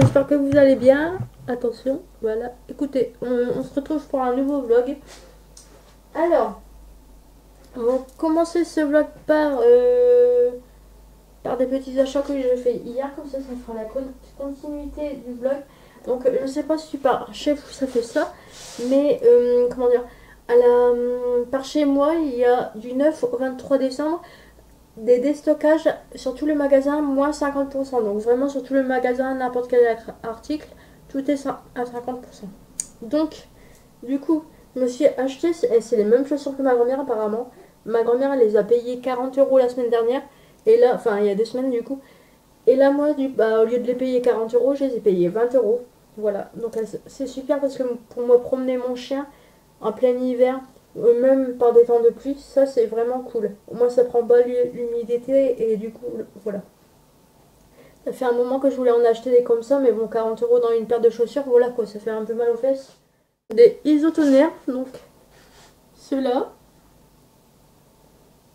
j'espère que vous allez bien. Attention, voilà. Écoutez, on se retrouve pour un nouveau vlog. Alors, on va commencer ce vlog par des petits achats que j'ai fait hier. Comme ça fera la continuité du vlog. Donc, je sais pas si par chez vous ça fait ça. Mais, comment dire, par chez moi, il y a du 9 au 23 décembre. Des déstockages sur tous les magasins, moins 50%. Donc vraiment sur tous les magasins, n'importe quel article, tout est à 50%. Donc, du coup, je me suis acheté, c'est les mêmes chaussures que ma grand-mère apparemment. Ma grand-mère, elle les a payées 40 € la semaine dernière. Et là, enfin, il y a 2 semaines du coup. Et là, moi, au lieu de les payer 40 €, je les ai payés 20 €. Voilà, donc c'est super parce que pour me promener mon chien en plein hiver, même par des temps de pluie, ça c'est vraiment cool. Moi ça prend pas l'humidité et du coup, voilà. Ça fait un moment que je voulais en acheter des comme ça, mais bon, 40 € dans une paire de chaussures, voilà quoi, ça fait un peu mal aux fesses. Des isotonnerres, donc ceux-là.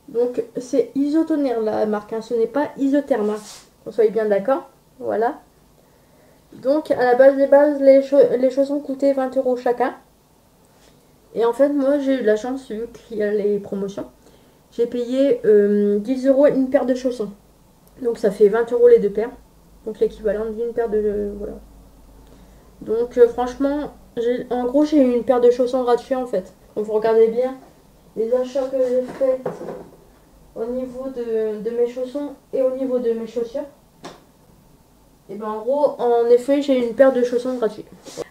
Donc c'est isotonnerre la marque, hein, ce n'est pas isotherme, hein. Qu'on soit bien d'accord, voilà. Donc à la base des bases, les chaussons coûtaient 20 € chacun. Et en fait, moi j'ai eu de la chance vu qu'il y a les promotions. J'ai payé 10 € une paire de chaussons. Donc ça fait 20 € les deux paires. Donc l'équivalent d'une paire de... voilà. Donc franchement, en gros j'ai eu une paire de chaussons gratuits en fait. Donc vous regardez bien les achats que j'ai fait au niveau de mes chaussons et au niveau de mes chaussures. Et ben en gros, en effet, j'ai une paire de chaussons gratuits.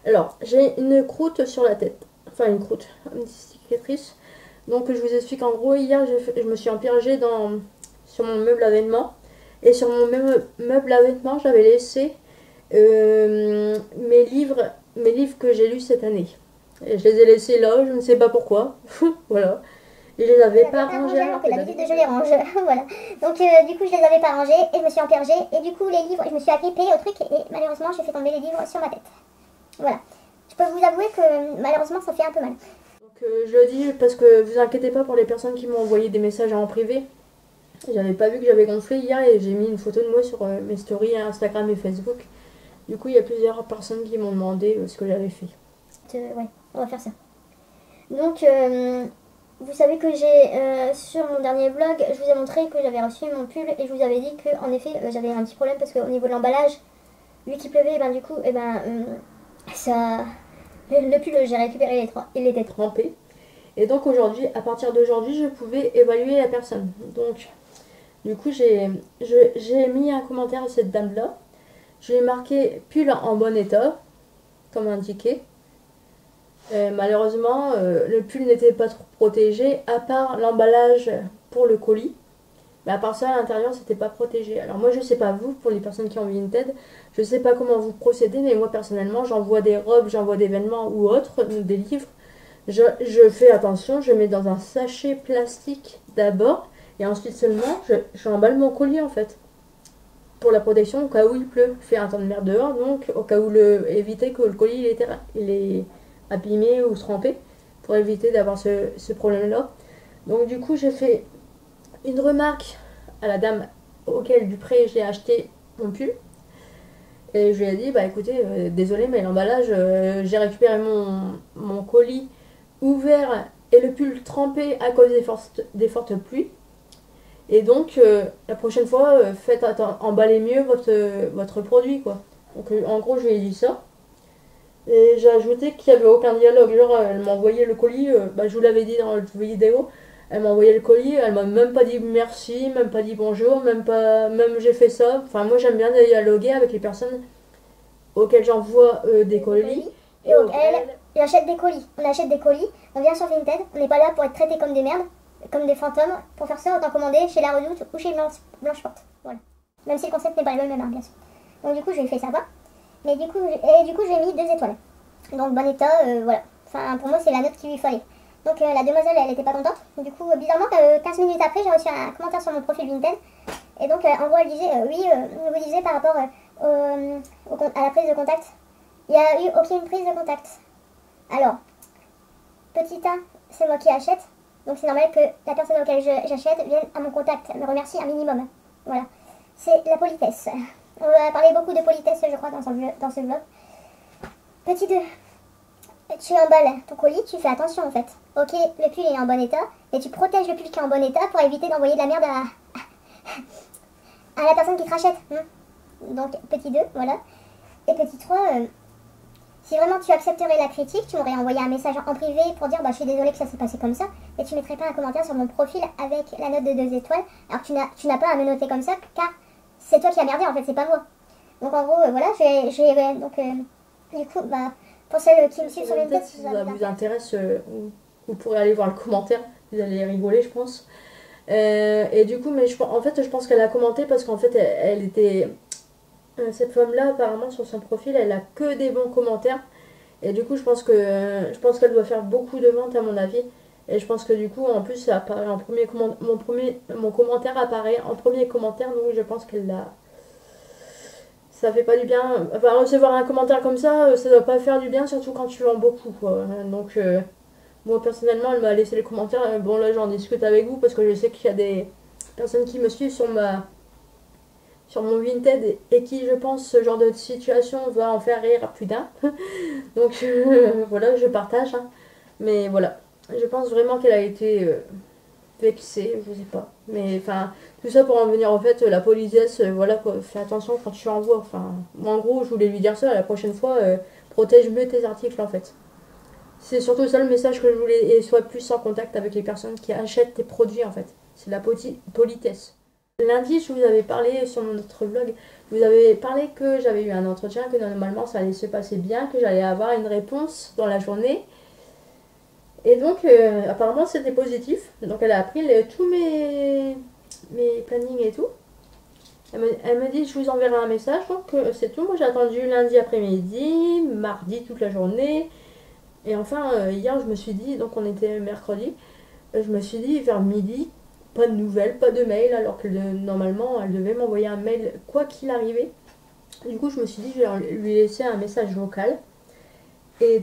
Alors, j'ai une croûte sur la tête. Enfin une croûte, une cicatrice. Donc je vous explique en gros, hier je me suis empiégée sur mon meuble à vêtements. Et sur mon meuble à vêtements, j'avais laissé mes livres que j'ai lus cette année. Et je les ai laissés là, je ne sais pas pourquoi. Voilà. Et je les avais pas rangés alors que d'habitude je les range. Voilà. Donc du coup je les avais pas rangés et je me suis empiégée. Et du coup les livres, je me suis agrippée au truc et malheureusement j'ai fait tomber les livres sur ma tête. Voilà. Je peux vous avouer que malheureusement ça fait un peu mal. Donc je le dis parce que vous inquiétez pas pour les personnes qui m'ont envoyé des messages en privé. J'avais pas vu que j'avais gonflé hier et j'ai mis une photo de moi sur mes stories Instagram et Facebook. Du coup, il y a plusieurs personnes qui m'ont demandé ce que j'avais fait. Ouais, on va faire ça. Donc, vous savez que j'ai, sur mon dernier vlog, je vous ai montré que j'avais reçu mon pull et je vous avais dit que en effet, j'avais un petit problème parce qu'au niveau de l'emballage, vu qu'il pleuvait, et ben du coup, et ben, ça... Le pull, j'ai récupéré les trois, il était trempé. Et donc aujourd'hui, à partir d'aujourd'hui, je pouvais évaluer la personne. Donc, du coup, j'ai mis un commentaire à cette dame-là. Je lui ai marqué pull en bon état, comme indiqué. Malheureusement, le pull n'était pas trop protégé, à part l'emballage pour le colis. Mais à part ça, à l'intérieur, c'était pas protégé. Alors moi, je sais pas vous, pour les personnes qui ont Vinted, je sais pas comment vous procédez, mais moi, personnellement, j'envoie des robes, j'envoie des vêtements ou autres, des livres. Je fais attention, je mets dans un sachet plastique d'abord, et ensuite seulement, j'emballe mon colis, en fait. Pour la protection, au cas où il pleut. Il fait un temps de merde dehors, donc au cas où éviter que le colis il est abîmé ou trempé, pour éviter d'avoir ce problème-là. Donc du coup, j'ai fait une remarque à la dame auquel du prêt j'ai acheté mon pull. Et je lui ai dit, bah écoutez, désolé, mais l'emballage, j'ai récupéré mon colis ouvert et le pull trempé à cause des fortes pluies. Et donc, la prochaine fois, faites emballer mieux votre produit, quoi. Donc, en gros, je lui ai dit ça. Et j'ai ajouté qu'il n'y avait aucun dialogue. Genre, elle m'a envoyé le colis, bah, je vous l'avais dit dans la vidéo. Elle m'a envoyé le colis, elle m'a même pas dit merci, même pas dit bonjour, même j'ai fait ça. Enfin, moi, j'aime bien dialoguer avec les personnes auxquelles j'envoie des colis. Et donc, elle achète des colis. On achète des colis, on vient sur Vinted, on n'est pas là pour être traité comme des merdes, comme des fantômes. Pour faire ça, autant commander chez La Redoute ou chez Blanche Porte. Voilà. Même si le concept n'est pas le même, hein, bien sûr. Donc, du coup, je lui ai fait ça, quoi. Mais du coup, je lui ai mis 2 étoiles. Donc, bon état, voilà. Enfin, pour moi, c'est la note qu'il lui fallait. Donc, la demoiselle, elle était pas contente. Du coup, bizarrement, 15 minutes après, j'ai reçu un commentaire sur mon profil Vinted. Et donc, en gros, elle disait, oui, vous disiez par rapport à la prise de contact. Il n'y a eu aucune prise de contact. Alors, petit 1, c'est moi qui achète. Donc c'est normal que la personne auquel j'achète vienne à mon contact, me remercie un minimum. Voilà. C'est la politesse. On va parler beaucoup de politesse, je crois, dans ce vlog. Petit 2. Tu emballes ton colis, tu fais attention en fait. Ok, le pull est en bon état, et tu protèges le pull qui est en bon état pour éviter d'envoyer de la merde à la personne qui te rachète. Donc, petit 2, voilà. Et petit 3, si vraiment tu accepterais la critique, tu m'aurais envoyé un message en privé pour dire bah, je suis désolée que ça s'est passé comme ça, et tu mettrais pas un commentaire sur mon profil avec la note de 2 étoiles, alors que tu n'as pas à me noter comme ça, car c'est toi qui as merdé en fait, c'est pas moi. Donc en gros, voilà, du coup, bah, pour ceux qui me suivent sur Vinted, si ça vous intéresse, vous pourrez aller voir le commentaire, vous allez rigoler, je pense. Et du coup, en fait, je pense qu'elle a commenté parce qu'en fait, elle était. Cette femme-là, apparemment, sur son profil, elle a que des bons commentaires. Et du coup, je pense qu'elle doit faire beaucoup de ventes, à mon avis. Et je pense que du coup, en plus, ça apparaît en mon commentaire apparaît en premier commentaire, donc je pense qu'elle l'a. Ça fait pas du bien. Enfin, recevoir un commentaire comme ça doit pas faire du bien, surtout quand tu vends beaucoup, quoi. Donc, moi, personnellement, elle m'a laissé les commentaires. Bon, là, j'en discute avec vous parce que je sais qu'il y a des personnes qui me suivent sur mon Vinted et qui, je pense, ce genre de situation va en faire rire plus d'un. Donc, voilà, je partage. Hein. Mais voilà, je pense vraiment qu'elle a été vexée, je sais pas. Mais enfin, tout ça pour en venir en fait, la politesse, voilà quoi, fais attention quand tu envoies. Enfin, moi, en gros, je voulais lui dire ça la prochaine fois, protège mieux tes articles en fait. C'est surtout ça le message que je voulais, et sois plus en contact avec les personnes qui achètent tes produits en fait. C'est la politesse. Lundi, je vous avais parlé sur notre vlog, je vous avais parlé que j'avais eu un entretien, que normalement ça allait se passer bien, que j'allais avoir une réponse dans la journée. Et donc, apparemment, c'était positif. Donc, elle a appris tous mes plannings et tout. Elle me dit, je vous enverrai un message. Donc, c'est tout. Moi, j'ai attendu lundi après-midi, mardi toute la journée. Et enfin, hier, je me suis dit, donc on était mercredi, je me suis dit vers midi, pas de nouvelles, pas de mail, alors que normalement, elle devait m'envoyer un mail quoi qu'il arrivait. Du coup, je me suis dit, je vais lui laisser un message vocal. Et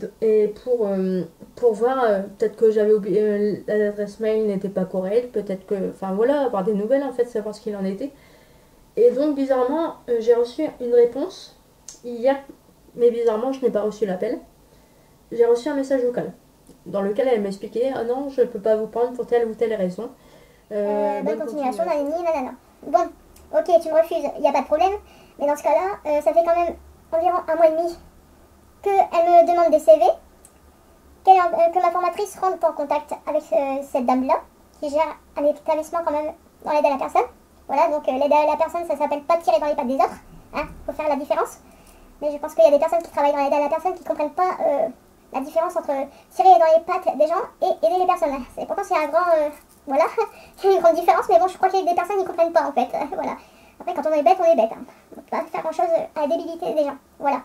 pour voir, peut-être que j'avais oublié, l'adresse mail n'était pas correcte, peut-être que, enfin voilà, avoir des nouvelles en fait, savoir ce qu'il en était. Et donc bizarrement, j'ai reçu une réponse hier, mais bizarrement, je n'ai pas reçu l'appel. J'ai reçu un message vocal dans lequel elle m'expliquait, ah non, je ne peux pas vous prendre pour telle ou telle raison. Bonne continuation, nanana. Bon, ok, tu me refuses, il n'y a pas de problème, mais dans ce cas-là, ça fait quand même environ 1 mois et demi qu'elle me demande des CV, que ma formatrice rentre en contact avec cette dame-là, qui gère un établissement quand même dans l'aide à la personne. Voilà, donc l'aide à la personne, ça s'appelle pas tirer dans les pattes des autres, hein, faut faire la différence. Mais je pense qu'il y a des personnes qui travaillent dans l'aide à la personne qui comprennent pas la différence entre tirer dans les pattes des gens et aider les personnes. Pourtant c'est un grand... voilà, il y a une grande différence, mais bon, je crois qu'il y a des personnes qui comprennent pas en fait. Voilà. Après, quand on est bête, on est bête. Hein. On peut pas faire grand chose à la débilité des gens. Voilà.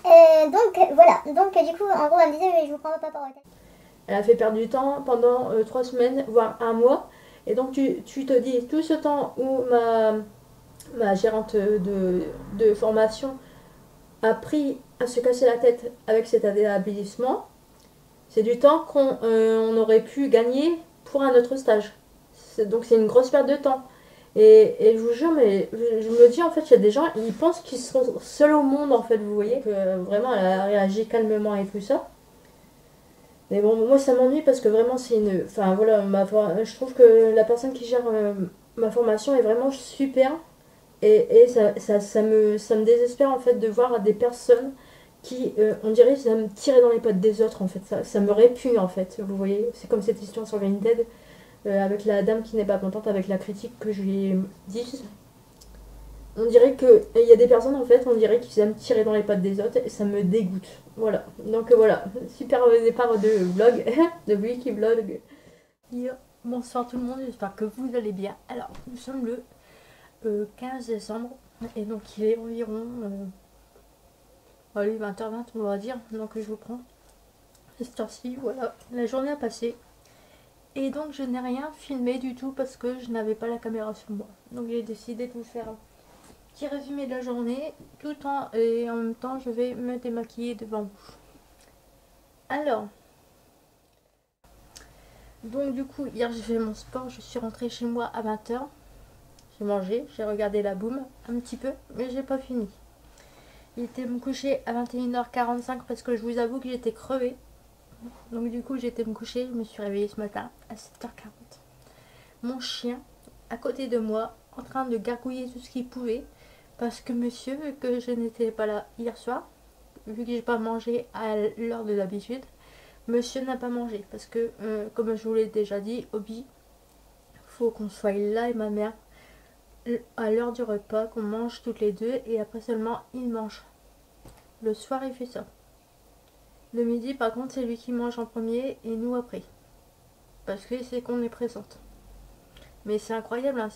Donc voilà, donc du coup en gros elle me disait je vous prends pas pour tête. Elle a fait perdre du temps pendant 3 semaines, voire un mois. Et donc tu te dis, tout ce temps où ma gérante de formation a pris à se casser la tête avec cet établissement, c'est du temps qu'on aurait pu gagner pour un autre stage. Donc c'est une grosse perte de temps. Et je vous jure, mais je me dis en fait, il y a des gens, ils pensent qu'ils sont seuls au monde en fait, vous voyez. Que vraiment, elle a réagi calmement et tout ça. Mais bon, moi ça m'ennuie parce que vraiment c'est une... Enfin voilà, je trouve que la personne qui gère ma formation est vraiment super. Et ça me désespère en fait de voir des personnes qui, on dirait, ça me tirer dans les pattes des autres en fait. Ça me répugne en fait, vous voyez. C'est comme cette histoire sur Vinted avec la dame qui n'est pas contente avec la critique que je lui ai dite. On dirait que il y a des personnes en fait, on dirait qu'ils aiment tirer dans les pattes des autres et ça me dégoûte. Voilà. Donc voilà, super départ de vlog, de Wiki Vlog. Bonsoir tout le monde, j'espère que vous allez bien. Alors, nous sommes le 15 décembre et donc il est environ allez, 20h20 on va dire. Donc je vous prends cette heure-ci, voilà, la journée a passé. Et donc je n'ai rien filmé du tout parce que je n'avais pas la caméra sur moi. Donc j'ai décidé de vous faire petit résumé de la journée et en même temps je vais me démaquiller devant vous. Alors, donc du coup hier j'ai fait mon sport, je suis rentrée chez moi à 20h. j'ai mangé, j'ai regardé la boum un petit peu, mais j'ai pas fini. Il était me coucher à 21h45 parce que je vous avoue que j'étais crevée. Donc du coup j'étais me coucher, je me suis réveillée ce matin à 7h40. Mon chien à côté de moi en train de gargouiller tout ce qu'il pouvait parce que monsieur, vu que je n'étais pas là hier soir, vu que j'ai pas mangé à l'heure de d'habitude, monsieur n'a pas mangé parce que comme je vous l'ai déjà dit, Obi, faut qu'on soit là et ma mère à l'heure du repas, qu'on mange toutes les deux et après seulement il mange. Le soir il fait ça. Le midi par contre c'est lui qui mange en premier et nous après. Parce que c'est qu'on est présente. Mais c'est incroyable, hein,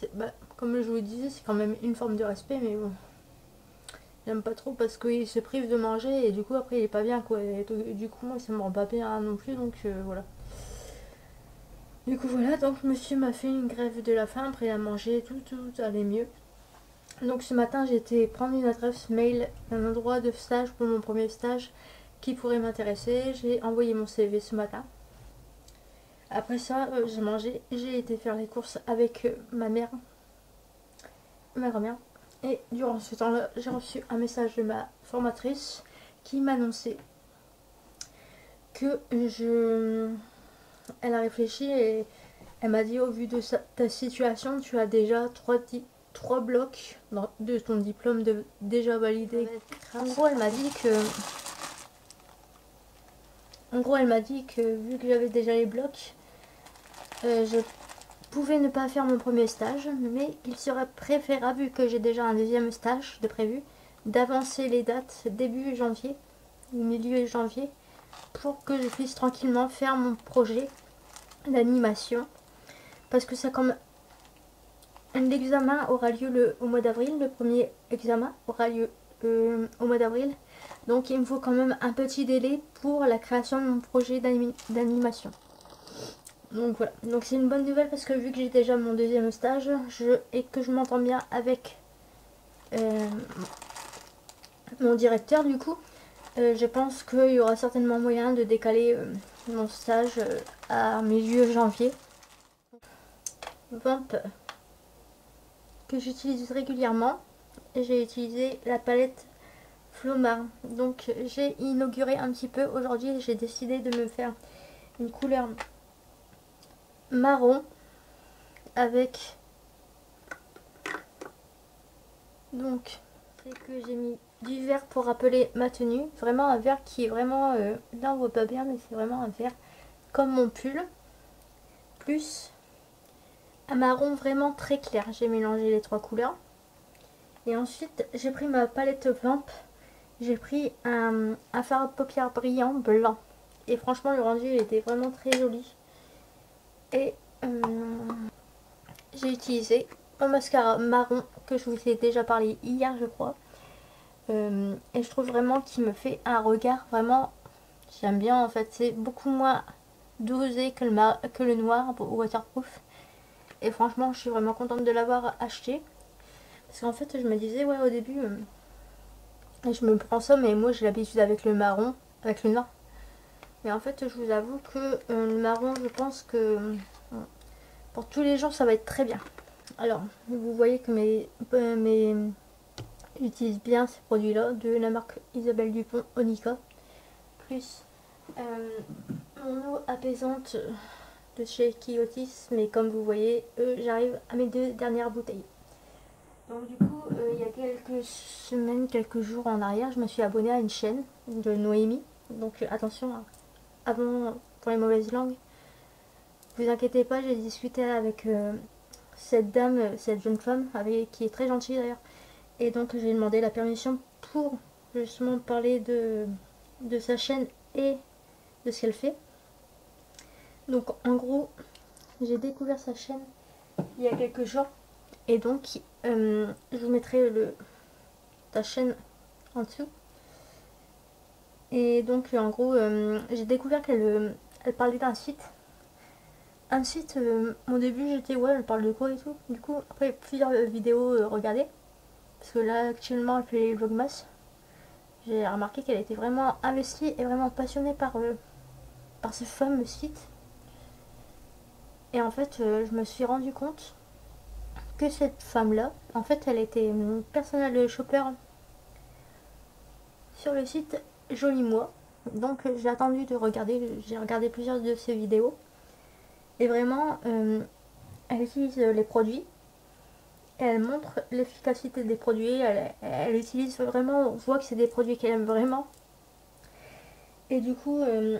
comme je vous disais, c'est quand même une forme de respect, mais bon. J'aime pas trop parce qu'il se prive de manger et du coup après il est pas bien quoi. Et du coup moi ça me rend pas bien non plus, donc voilà. Du coup voilà, donc monsieur m'a fait une grève de la faim, après il a mangé, tout allait mieux. Donc ce matin j'ai été prendre une adresse mail d'un endroit de stage pour mon premier stage qui pourrait m'intéresser. J'ai envoyé mon CV ce matin. Après ça j'ai mangé, j'ai été faire les courses avec ma mère, ma grand-mère. Et durant ce temps-là j'ai reçu un message de ma formatrice qui m'annonçait que elle a réfléchi et elle m'a dit au vu de ta situation tu as déjà 3 blocs de ton diplôme déjà validé. En gros elle m'a dit que vu que j'avais déjà les blocs, je pouvais ne pas faire mon premier stage, mais il serait préférable, vu que j'ai déjà un deuxième stage de prévu, d'avancer les dates début janvier ou milieu janvier pour que je puisse tranquillement faire mon projet d'animation, parce que ça comme l'examen aura lieu au mois d'avril, le premier examen aura lieu au mois d'avril, donc il me faut quand même un petit délai pour la création de mon projet d'animation. Donc voilà, donc c'est une bonne nouvelle parce que vu que j'ai déjà mon deuxième stage et que je m'entends bien avec mon directeur, du coup je pense qu'il y aura certainement moyen de décaler mon stage à milieu janvier. Vamp que j'utilise régulièrement, j'ai utilisé la palette Flomar. Donc j'ai inauguré un petit peu aujourd'hui, j'ai décidé de me faire une couleur marron avec, donc c'est que j'ai mis du vert pour rappeler ma tenue, vraiment un vert qui est vraiment là on voit pas bien mais c'est vraiment un vert comme mon pull, plus un marron vraiment très clair. J'ai mélangé les 3 couleurs et ensuite j'ai pris ma palette Vamp, j'ai pris un fard à paupières brillant blanc et franchement le rendu il était vraiment très joli. Et j'ai utilisé un mascara marron que je vous ai déjà parlé hier je crois, et je trouve vraiment qu'il me fait un regard vraiment, j'aime bien en fait, c'est beaucoup moins dosé que le noir waterproof et franchement je suis vraiment contente de l'avoir acheté parce qu'en fait je me disais ouais au début je me prends ça mais moi j'ai l'habitude avec le marron, avec le noir, mais en fait je vous avoue que le marron je pense que pour tous les jours ça va être très bien. Alors vous voyez que j'utilise bien ces produits là de la marque Isabelle Dupont Onica, plus mon eau apaisante de chez Kiotis, mais comme vous voyez j'arrive à mes 2 dernières bouteilles. Donc du coup il y a quelques semaines, quelques jours en arrière, je me suis abonnée à une chaîne de Noémie, donc attention hein, avant pour les mauvaises langues, vous inquiétez pas, j'ai discuté avec cette dame, cette jeune femme qui est très gentille d'ailleurs, et donc j'ai demandé la permission pour justement parler de sa chaîne et de ce qu'elle fait. Donc en gros j'ai découvert sa chaîne il y a quelques jours et donc je vous mettrai ta chaîne en dessous. Et donc en gros j'ai découvert qu'elle parlait d'un site. Au début j'étais ouais elle parle de quoi et tout. Du coup après plusieurs vidéos regardées, parce que là actuellement elle fait les vlogmas, j'ai remarqué qu'elle était vraiment investie et vraiment passionnée par ce fameux site. Et en fait je me suis rendu compte que cette femme-là, en fait, elle était mon personnel shopper sur le site Joli Moi. Donc j'ai attendu de regarder, j'ai regardé plusieurs de ses vidéos. Et vraiment, elle utilise les produits. Elle montre l'efficacité des produits. Elle utilise vraiment, on voit que c'est des produits qu'elle aime vraiment. Et du coup, je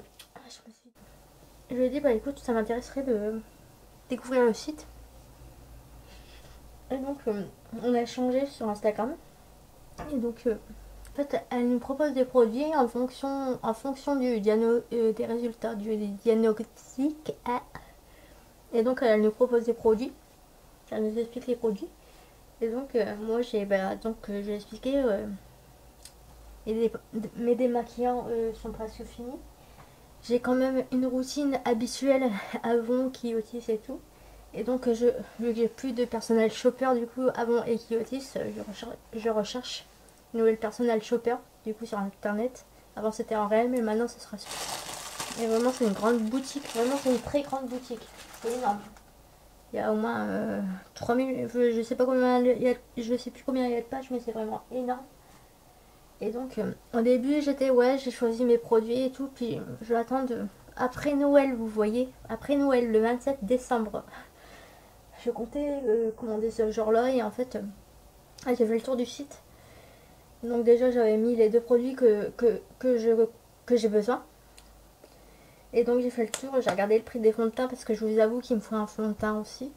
lui ai dit, bah écoute, ça m'intéresserait de découvrir le site. Et donc, on a échangé sur Instagram. Et donc, en fait, elle nous propose des produits en fonction des résultats du diagnostic. Et donc, elle nous propose des produits. Elle nous explique les produits. Et donc, moi, j'ai expliqué. Mes démaquillants sont presque finis. J'ai quand même une routine habituelle avant Kiotis et tout. Et donc, vu que j'ai plus de personnel shopper du coup avant et Kiotis, je recherche une nouvelle personnel shopper du coup sur internet. Avant c'était en réel, mais maintenant ce sera sur. Et vraiment, c'est une grande boutique. Vraiment, c'est une très grande boutique. C'est énorme. Il y a au moins 3000. Je sais pas combien. Je sais plus combien il y a de pages, mais c'est vraiment énorme. Et donc, au début, j'ai choisi mes produits et tout, puis je l'attends après Noël, vous voyez, après Noël, le 27 décembre. Je comptais commander ce jour-là et en fait, j'ai fait le tour du site. Donc déjà, j'avais mis les deux produits que j'ai besoin. Et donc, j'ai fait le tour, j'ai regardé le prix des fonds de teint parce que je vous avoue qu'il me faut un fond de teint aussi.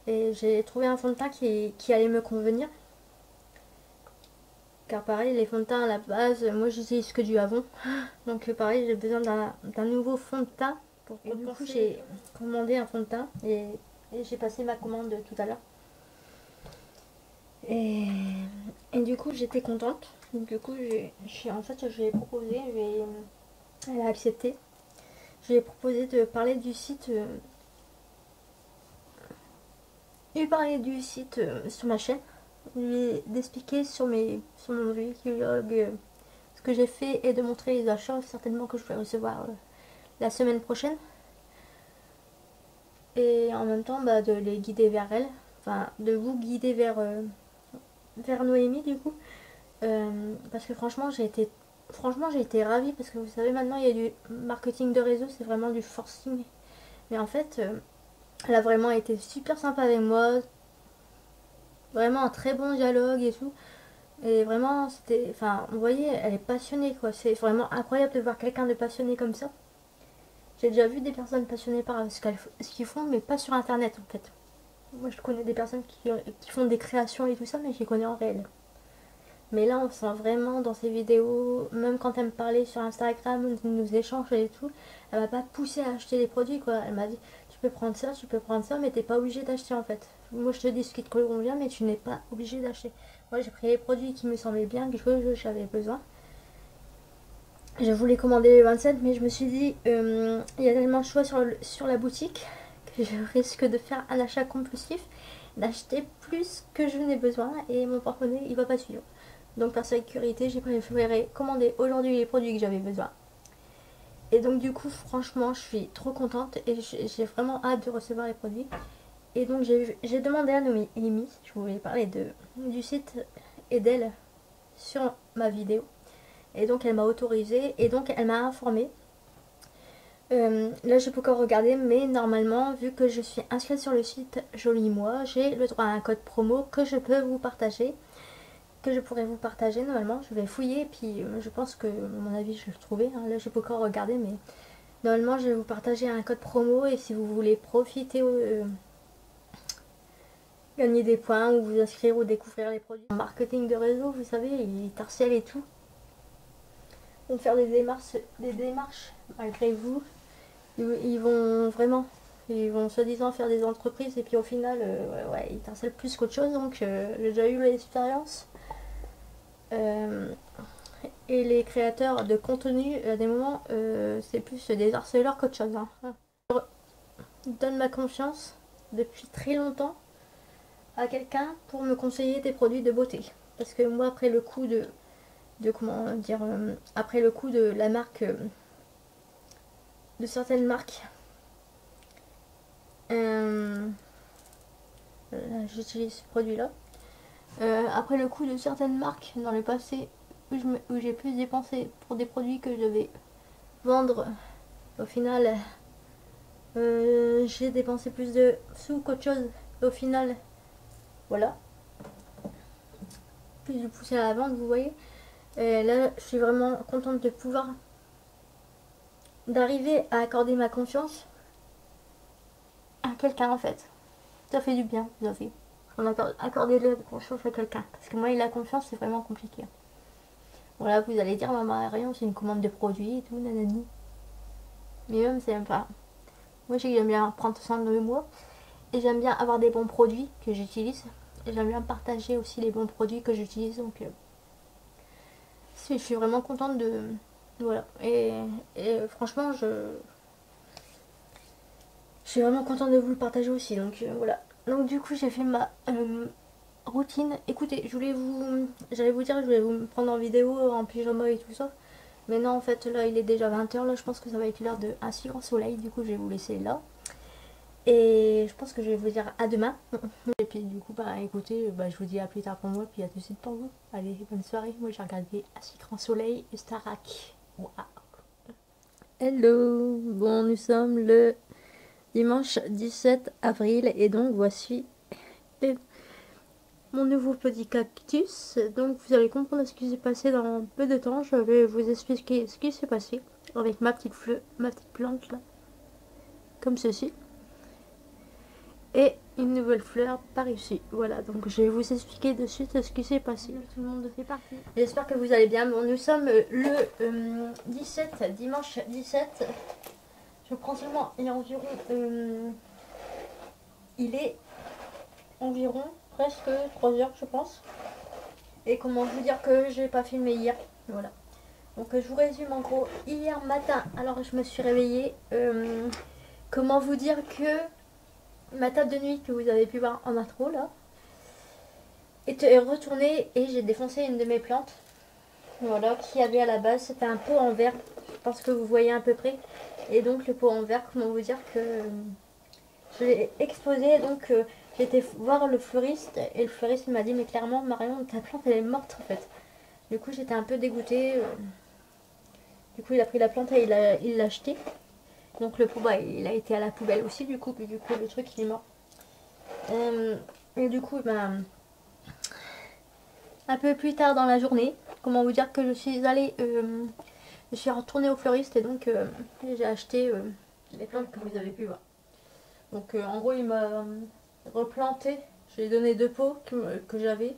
Et j'ai trouvé un fond de teint qui allait me convenir. Car pareil, les fonds de teint à la base, moi j'utilise que du Avon. Donc pareil, j'ai besoin d'un nouveau fond de teint. Et du coup, j'ai commandé un fond de teint et j'ai passé ma commande tout à l'heure. Et du coup, j'étais contente. Donc, du coup, en fait, je lui ai proposé, elle a accepté. Je lui ai proposé de parler du site, sur ma chaîne. D'expliquer sur mon vlog ce que j'ai fait et de montrer les achats certainement que je vais recevoir la semaine prochaine. Et en même temps, de les guider vers elle. Enfin, de vous guider vers Noémie du coup. Parce que franchement, j'ai été ravie parce que vous savez, maintenant, il y a du marketing de réseau, c'est vraiment du forcing. Mais en fait, elle a vraiment été super sympa avec moi. Vraiment un très bon dialogue et tout. Et vraiment, vous voyez, elle est passionnée quoi. C'est vraiment incroyable de voir quelqu'un de passionné comme ça. J'ai déjà vu des personnes passionnées par ce qu'ils font, mais pas sur internet en fait. Moi je connais des personnes qui font des créations et tout ça, mais je les connais en réel. Mais là, on sent vraiment dans ses vidéos, même quand elle me parlait sur Instagram, nous échange et tout, elle m'a pas poussé à acheter les produits quoi. Elle m'a dit tu peux prendre ça, mais t'es pas obligé d'acheter en fait. Moi je te dis ce qui te convient, mais tu n'es pas obligé d'acheter. Moi j'ai pris les produits qui me semblaient bien, que j'avais besoin. Je voulais commander le 27, mais je me suis dit, il y a tellement de choix sur la boutique que je risque de faire un achat compulsif, d'acheter plus que je n'ai besoin et mon porte-monnaie il va pas suivre. Donc par sécurité, j'ai préféré commander aujourd'hui les produits que j'avais besoin. Et donc du coup, franchement, je suis trop contente et j'ai vraiment hâte de recevoir les produits. Et donc j'ai demandé à Noémie, je voulais parler du site et d'elle sur ma vidéo. Et donc elle m'a autorisé et donc elle m'a informé. Là je peux encore regarder, mais normalement vu que je suis inscrite sur le site Joli Moi, j'ai le droit à un code promo que je peux vous partager, que je pourrais vous partager normalement. Je vais fouiller et puis je pense que à mon avis je vais le trouver, hein. Là je peux encore regarder, mais normalement je vais vous partager un code promo et si vous voulez profiter gagner des points ou vous inscrire ou découvrir les produits. En marketing de réseau, vous savez, ils harcèlent et tout. Vont faire des démarches malgré vous. Ils vont vraiment, ils vont soi-disant faire des entreprises et puis au final, ouais, ils harcèlent plus qu'autre chose. Donc j'ai déjà eu l'expérience. Et les créateurs de contenu, à des moments, c'est plus des harceleurs qu'autre chose, hein. Je donne ma confiance depuis très longtemps à quelqu'un pour me conseiller des produits de beauté. Parce que moi, après le coup comment dire, après le coup de la marque, de certaines marques, j'utilise ce produit-là. Après le coût de certaines marques dans le passé où j'ai pu dépenser pour des produits que je devais vendre, au final j'ai dépensé plus de sous qu'autre chose. Au final, voilà, plus de poussé à la vente, vous voyez. Et là, je suis vraiment contente de pouvoir d'arriver à accorder ma confiance à quelqu'un en fait. Ça fait du bien, vous avez. On accorder de la confiance à quelqu'un. Parce que moi, la confiance, c'est vraiment compliqué. Voilà, vous allez dire, maman, rien, c'est une commande de produits et tout, nanani. Mais même, c'est même pas. Moi, j'aime bien prendre soin de moi. Et j'aime bien avoir des bons produits que j'utilise. Et j'aime bien partager aussi les bons produits que j'utilise. Donc, je suis vraiment contente de. Voilà. Et franchement, je suis vraiment contente de vous le partager aussi. Donc, voilà. Donc, du coup, j'ai fait ma routine. Écoutez, j'allais vous dire que je voulais vous prendre en vidéo en pyjama et tout ça. Mais non, en fait, là, il est déjà 20h. Là, je pense que ça va être l'heure de un si grand soleil. Du coup, je vais vous laisser là. Et je pense que je vais vous dire à demain. Et puis, du coup, bah, écoutez, bah, je vous dis à plus tard pour moi. Puis à tout de suite pour vous. Allez, bonne soirée. Moi, j'ai regardé un si grand soleil et Starac. Waouh. Hello. Bon, nous sommes le dimanche 17 avril. Et donc, voici mon nouveau petit cactus. Donc vous allez comprendre ce qui s'est passé dans peu de temps. Je vais vous expliquer ce qui s'est passé avec ma petite plante là, comme ceci, et une nouvelle fleur par ici. Voilà, donc je vais vous expliquer de suite ce qui s'est passé. Tout le monde, c'est parti. J'espère que vous allez bien. Bon, nous sommes le 17, dimanche 17. Je prends seulement, il est environ presque 3 heures, je pense. Et comment vous dire que j'ai pas filmé hier. Voilà. Donc je vous résume en gros. Hier matin, alors je me suis réveillée. Comment vous dire que ma table de nuit que vous avez pu voir en intro là est retournée et j'ai défoncé une de mes plantes. Voilà, qui avait à la base, c'était un pot en verre. Je pense que vous voyez à peu près. Et donc le pot en verre, comment vous dire que je l'ai exposé. Donc j'ai été voir le fleuriste et le fleuriste m'a dit mais clairement Marion, ta plante elle est morte en fait. Du coup j'étais un peu dégoûtée. Du coup il a pris la plante et il l'a acheté. Donc le pot bah, il a été à la poubelle aussi du coup le truc il est mort. Et du coup bah, un peu plus tard dans la journée, comment vous dire que je suis allée, je suis retournée au fleuriste et donc j'ai acheté les plantes que vous avez pu voir. Donc en gros il m'a replanté, j'ai donné 2 pots que j'avais,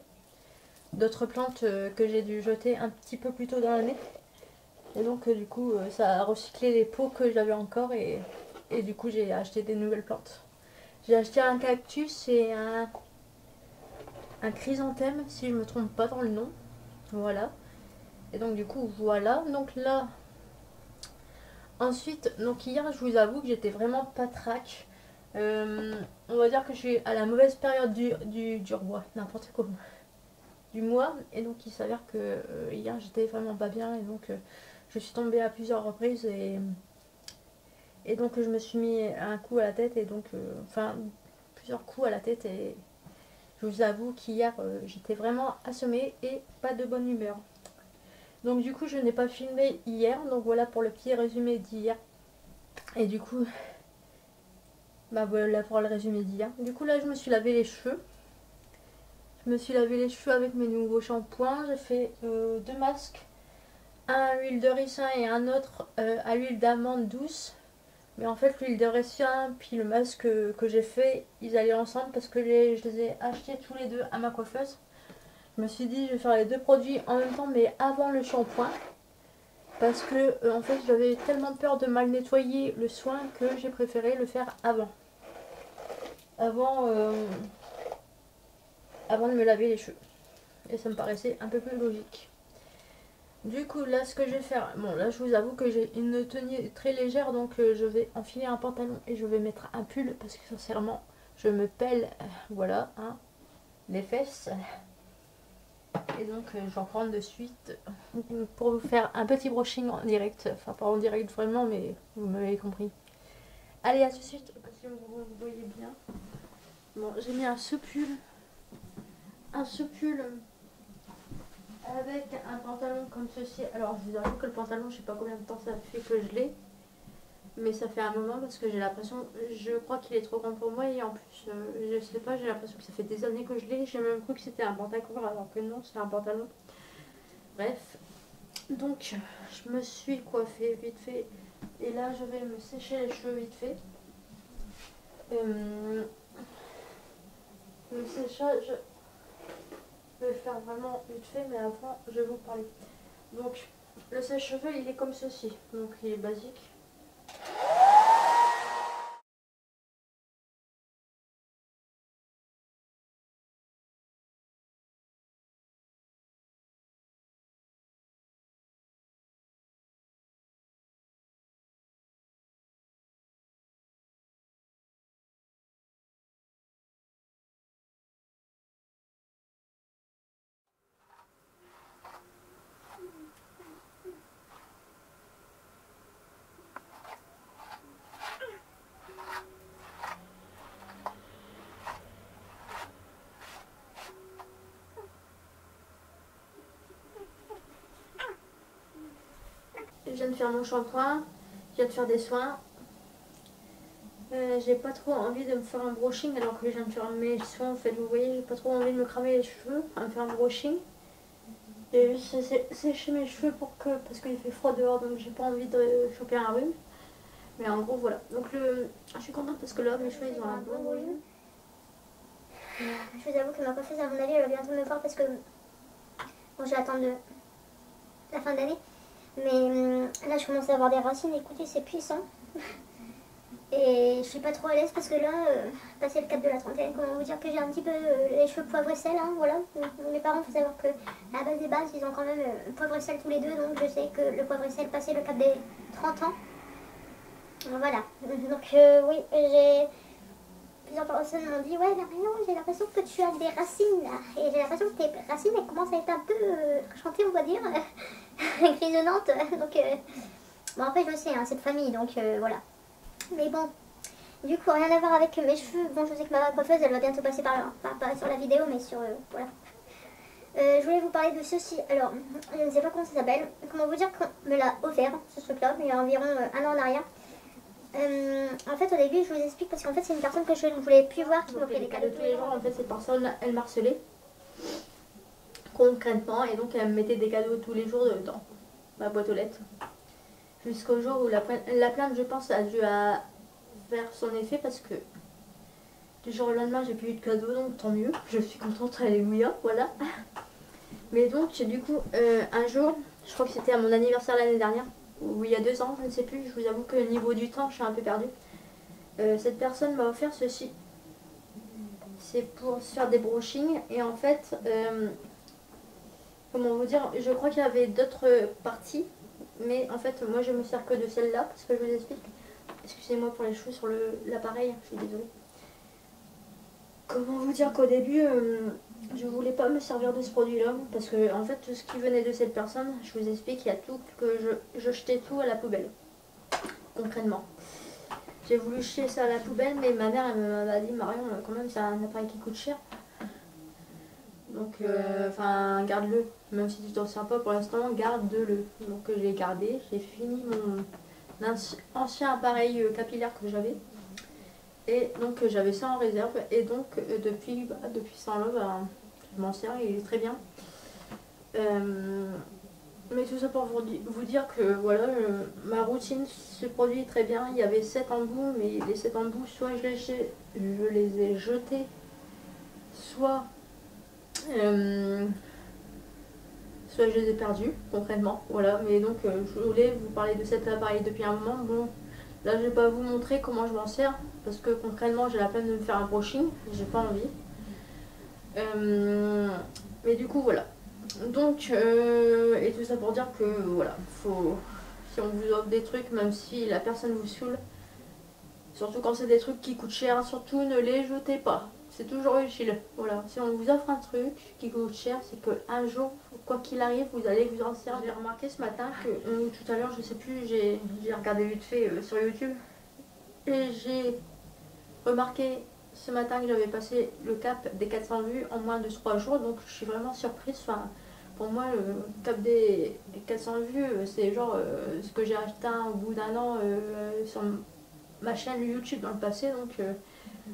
d'autres plantes que j'ai dû jeter un petit peu plus tôt dans l'année. Et donc du coup ça a recyclé les pots que j'avais encore et du coup j'ai acheté des nouvelles plantes. J'ai acheté un cactus et un chrysanthème si je me trompe pas dans le nom. Voilà. Et donc du coup voilà. Donc là ensuite, donc hier je vous avoue que j'étais vraiment patraque. On va dire que je suis à la mauvaise période du mois, n'importe quoi, du mois. Et donc il s'avère que hier j'étais vraiment pas bien et donc je suis tombée à plusieurs reprises et donc je me suis mis un coup à la tête et donc enfin plusieurs coups à la tête et je vous avoue qu'hier j'étais vraiment assommée et pas de bonne humeur. Donc du coup je n'ai pas filmé hier, donc voilà pour le petit résumé d'hier. Et du coup, bah voilà pour le résumé d'hier. Du coup là je me suis lavé les cheveux. Je me suis lavé les cheveux avec mes nouveaux shampoings. J'ai fait 2 masques. Un à l'huile de ricin et un autre à l'huile d'amande douce. Mais en fait l'huile de ricin puis le masque que j'ai fait, ils allaient ensemble parce que je les ai achetés tous les deux à ma coiffeuse. Je me suis dit je vais faire les 2 produits en même temps mais avant le shampoing. Parce que en fait j'avais tellement peur de mal nettoyer le soin que j'ai préféré le faire avant. Avant de me laver les cheveux. Et ça me paraissait un peu plus logique. Du coup là ce que je vais faire, bon là je vous avoue que j'ai une tenue très légère donc je vais enfiler un pantalon et je vais mettre un pull parce que sincèrement je me pèle, voilà, hein, les fesses. Et donc je vais en prendre de suite pour vous faire un petit brushing en direct, enfin pas en direct vraiment mais vous m'avez compris. Allez à tout de suite, si vous voyez bien. Bon, j'ai mis un pull avec un pantalon comme ceci. Alors je vous avoue que le pantalon, je sais pas combien de temps ça fait que je l'ai, mais ça fait un moment parce que j'ai l'impression, je crois qu'il est trop grand pour moi et en plus, je sais pas, j'ai l'impression que ça fait des années que je l'ai. J'ai même cru que c'était un pantalon alors que non, c'est un pantalon. Bref, donc je me suis coiffée vite fait et là je vais me sécher les cheveux vite fait. Le séchage, je vais le faire vraiment vite fait, mais avant je vais vous parler. Donc le sèche-cheveux il est comme ceci, donc il est basique. Je viens de faire mon shampoing, je viens de faire des soins. J'ai pas trop envie de me faire un brushing alors que je viens de faire mes soins. En fait, vous voyez, j'ai pas trop envie de me cramer les cheveux à me faire un brushing. J'ai juste séché mes cheveux parce qu'il fait froid dehors, donc j'ai pas envie de choper un rhume. Mais en gros, voilà. Donc je suis contente parce que là, mes cheveux ils ont un bon volume. Je vous avoue que ma coiffeuse, à mon avis, elle va bientôt me voir parce que bon, je vais attendre la fin d'année. Mais là, je commence à avoir des racines. Écoutez, c'est puissant. Et je suis pas trop à l'aise parce que là, passé le cap de la trentaine, comment vous dire que j'ai un petit peu les cheveux poivre et sel, hein, voilà. Mes parents, il faut savoir que à la base des bases, ils ont quand même poivre et sel tous les deux, donc je sais que le poivre et sel passé le cap des 30 ans. Voilà. Donc oui, plusieurs personnes m'ont dit ouais, Marion, j'ai l'impression que tu as des racines là. Et j'ai l'impression que tes racines elles commencent à être un peu enchantées, on va dire, grisonnantes. Donc bon, après je le sais, hein, c'est de famille, donc voilà. Mais bon, du coup, rien à voir avec mes cheveux. Bon, je sais que ma coiffeuse, elle va bientôt passer par là. Enfin, pas sur la vidéo, mais sur... voilà. Je voulais vous parler de ceci. Alors, je ne sais pas comment ça s'appelle. Comment vous dire qu'on me l'a offert, ce truc-là, il y a environ un an en arrière. En fait, au début, je vous explique parce qu'en fait, c'est une personne que je ne voulais plus voir qui m'offrait des cadeaux tous les jours. En fait, cette personne, elle m'harcelait concrètement et donc elle me mettait des cadeaux tous les jours dans ma boîte aux lettres. Jusqu'au jour où la plainte, je pense, a dû faire son effet parce que du jour au lendemain, j'ai plus eu de cadeaux, donc tant mieux. Je suis contente, alléluia, voilà. Mais donc, du coup, un jour, je crois que c'était à mon anniversaire l'année dernière, ou il y a 2 ans, je ne sais plus, je vous avoue que au niveau du temps, je suis un peu perdue. Cette personne m'a offert ceci. C'est pour se faire des brushings et en fait, comment vous dire, je crois qu'il y avait d'autres parties, mais en fait, moi je me sers que de celle-là parce que je vous explique. Excusez-moi pour les cheveux sur l'appareil, je suis désolée. Comment vous dire qu'au début, je voulais pas me servir de ce produit-là parce que en fait, tout ce qui venait de cette personne, je vous explique, il y a tout que je jetais tout à la poubelle, concrètement. J'ai voulu jeter ça à la poubelle, mais ma mère elle m'a dit Marion, quand même, c'est un appareil qui coûte cher. Donc, enfin, garde-le. Même si tu t'en sers pas pour l'instant, garde-le. Donc, je l'ai gardé. J'ai fini mon ancien appareil capillaire que j'avais. Et donc, j'avais ça en réserve. Et donc, depuis ce temps-là, bah, je m'en sers. Il est très bien. Mais tout ça pour vous dire que voilà, ma routine se produit très bien. Il y avait 7 embouts, mais les 7 embouts, soit je les ai jetés, soit soit je les ai perdus concrètement, voilà. Mais donc je voulais vous parler de cet appareil depuis un moment. Bon, là je vais pas vous montrer comment je m'en sers parce que concrètement j'ai la peine de me faire un brushing, j'ai pas envie. Mais du coup voilà. Donc et tout ça pour dire que voilà, si on vous offre des trucs, même si la personne vous saoule, surtout quand c'est des trucs qui coûtent cher, surtout ne les jetez pas. C'est toujours utile. Voilà. Si on vous offre un truc qui coûte cher, c'est qu'un jour, quoi qu'il arrive, vous allez vous en servir. J'ai remarqué ce matin que, tout à l'heure, je sais plus, j'ai regardé vite fait sur YouTube. Et j'ai remarqué ce matin que j'avais passé le cap des 400 vues en moins de 3 jours, donc je suis vraiment surprise. Enfin, pour moi, le cap des 400 vues, c'est genre ce que j'ai atteint au bout d'un an sur ma chaîne YouTube dans le passé. Donc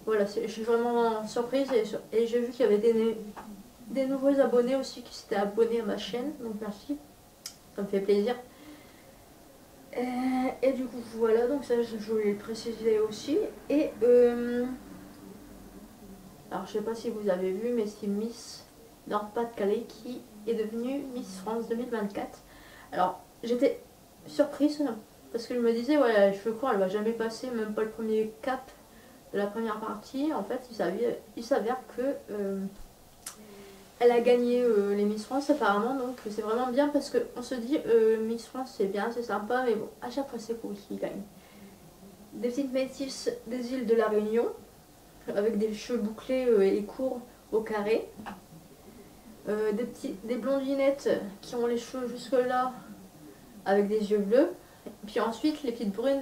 voilà, je suis vraiment surprise et j'ai vu qu'il y avait des nouveaux abonnés aussi qui s'étaient abonnés à ma chaîne, donc merci, ça me fait plaisir. Et du coup voilà, donc ça je voulais le préciser aussi. Et alors je sais pas si vous avez vu, mais c'est Miss Nord-Pas-de-Calais qui est devenue Miss France 2024. Alors j'étais surprise parce que je me disais ouais, je crois elle va jamais passer même pas le premier cap de la première partie. En fait il s'avère que elle a gagné les Miss France apparemment, donc c'est vraiment bien parce qu'on se dit Miss France c'est bien, c'est sympa, mais bon, à chaque fois c'est cool qui gagne. Des petites métisses des îles de la Réunion, avec des cheveux bouclés et courts au carré. Des blondinettes qui ont les cheveux jusque là, avec des yeux bleus. Puis ensuite les petites brunes,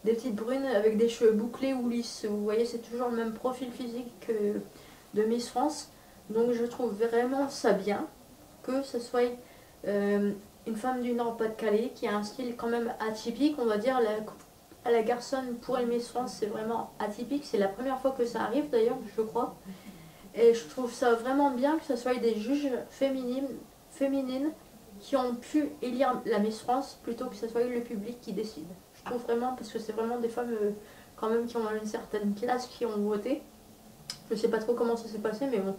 des petites brunes avec des cheveux bouclés ou lisses. Vous voyez, c'est toujours le même profil physique que de Miss France. Donc je trouve vraiment ça bien que ce soit une femme du Nord-Pas-de-Calais qui a un style quand même atypique, on va dire. La garçonne pour les Miss France, c'est vraiment atypique. C'est la première fois que ça arrive d'ailleurs, je crois. Et je trouve ça vraiment bien que ce soit des juges féminines qui ont pu élire la Miss France plutôt que ce soit le public qui décide. Je trouve vraiment, parce que c'est vraiment des femmes quand même qui ont une certaine classe qui ont voté. Je sais pas trop comment ça s'est passé, mais bon,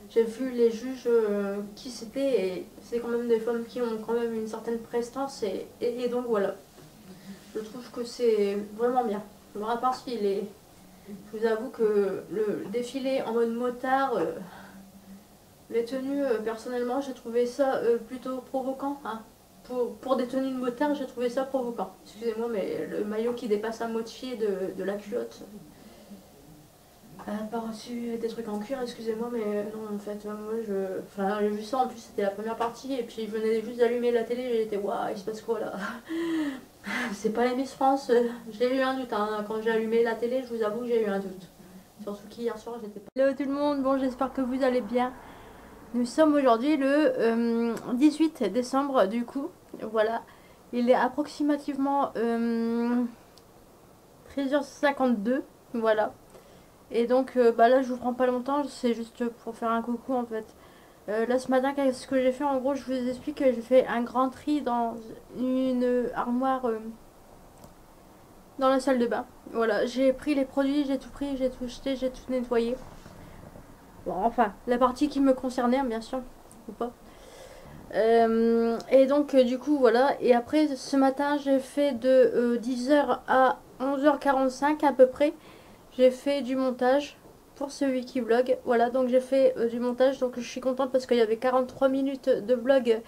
j'ai vu les juges qui c'était et c'est quand même des femmes qui ont quand même une certaine prestance et donc voilà. Je trouve que c'est vraiment bien. Alors à part s'il est... Je vous avoue que le défilé en mode motard, les tenues, personnellement, j'ai trouvé ça plutôt provoquant. Hein. Pour des tenues de motard, j'ai trouvé ça provoquant. Excusez-moi, mais le maillot qui dépasse à moitié de la culotte. Par-dessus des trucs en cuir, excusez-moi, mais non, en fait, moi, Enfin, j'ai vu ça, en plus, c'était la première partie, et puis je venais juste d'allumer la télé, et j'étais, waouh, il se passe quoi, là? C'est pas les Miss France, j'ai eu un doute, hein. Quand j'ai allumé la télé, je vous avoue que j'ai eu un doute. Surtout qu'hier soir, j'étais pas... Hello tout le monde, bon, j'espère que vous allez bien. Nous sommes aujourd'hui le 18 décembre, du coup, voilà. Il est approximativement 13h52, voilà. Et donc bah là je vous prends pas longtemps, c'est juste pour faire un coucou en fait. Là ce matin qu'est-ce que j'ai fait en gros, je vous explique que j'ai fait un grand tri dans une armoire dans la salle de bain. Voilà, j'ai pris les produits, j'ai tout pris, j'ai tout jeté, j'ai tout nettoyé. Bon enfin, la partie qui me concernait bien sûr, ou pas. Et donc du coup voilà, et après ce matin j'ai fait de 10h à 11h45 à peu près. J'ai fait du montage pour ce Wikivlog. Voilà, donc j'ai fait du montage. Donc je suis contente parce qu'il y avait 43 minutes de vlog.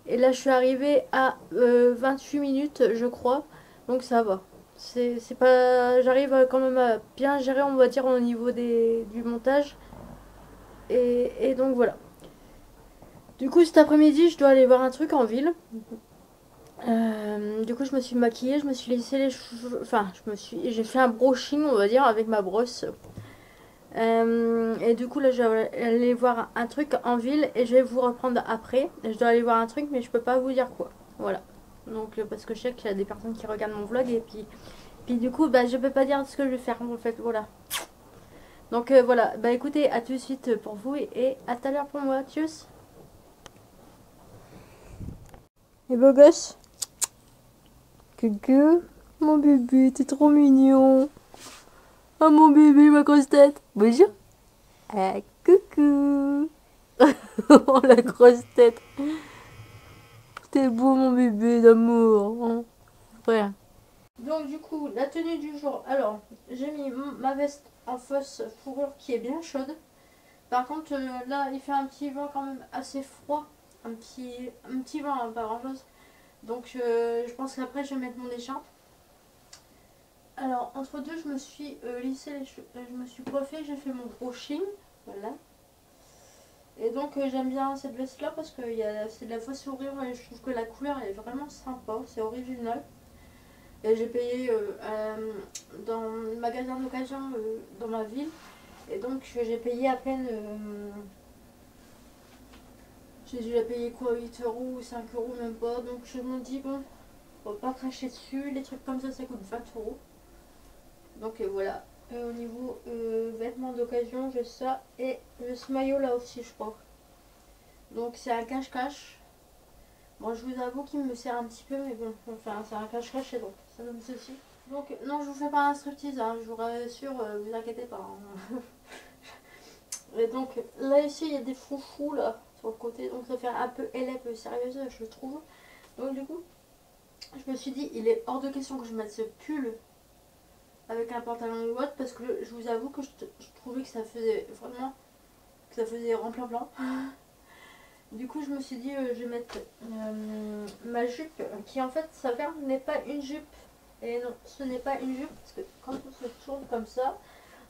Et là, je suis arrivée à 28 minutes, je crois. Donc ça va. C'est pas... J'arrive quand même à bien gérer, on va dire, au niveau du montage. Et donc voilà. Du coup, cet après-midi, je dois aller voir un truc en ville. Du coup, je me suis maquillée, je me suis laissé les cheveux... Enfin, j'ai fait un brushing, on va dire, avec ma brosse. Et du coup là je vais aller voir un truc en ville et je vais vous reprendre après. Je dois aller voir un truc mais je peux pas vous dire quoi. Voilà. Donc parce que je sais qu'il y a des personnes qui regardent mon vlog et puis du coup bah je peux pas dire ce que je vais faire en fait. Voilà. Donc voilà. Bah écoutez, à tout de suite pour vous et à tout à l'heure pour moi. Tchuss. Et beau gosse. Coucou. Mon bébé, t'es trop mignon. Oh mon bébé, ma grosse tête. Bonjour. Ah, coucou. Oh la grosse tête. T'es beau mon bébé d'amour. Hein. Voilà. Donc du coup, la tenue du jour. Alors, j'ai mis ma veste en fausse fourrure qui est bien chaude. Par contre, là, il fait un petit vent quand même assez froid. Un petit vent, hein, pas grand chose. Donc je pense qu'après, je vais mettre mon écharpe. Alors, entre deux, je me suis lissé les cheveux. Je me suis coiffée, j'ai fait mon brushing. Voilà. Et donc j'aime bien cette veste là parce que c'est de la fausse fourrure et je trouve que la couleur elle est vraiment sympa, c'est original. Et j'ai payé dans le magasin d'occasion dans ma ville. Et donc j'ai payé à peine... j'ai dû la payer quoi, 8 euros ou 5 euros même pas. Donc je me dis bon, on va pas cracher dessus. Les trucs comme ça coûte 20 euros. Donc voilà. Au niveau vêtements d'occasion, j'ai ça. Et ce maillot là aussi je crois. Donc c'est un cache-cache. Bon, je vous avoue qu'il me sert un petit peu, mais bon, enfin, c'est un cache-cache et donc ça donne ceci. Donc, non, je vous fais pas un striptease, hein, je vous rassure, vous inquiétez pas. Hein. Et donc, là, ici, il y a des froufrous, là, sur le côté, donc ça fait un peu élève sérieuse, je trouve. Donc, du coup, je me suis dit, il est hors de question que je mette ce pull avec un pantalon ou autre, parce que je vous avoue que je trouvais que ça faisait vraiment, que ça faisait remplant. Du coup, je me suis dit, je vais mettre ma jupe, qui en fait s'avère n'est pas une jupe. Et non, ce n'est pas une jupe, parce que quand on se tourne comme ça,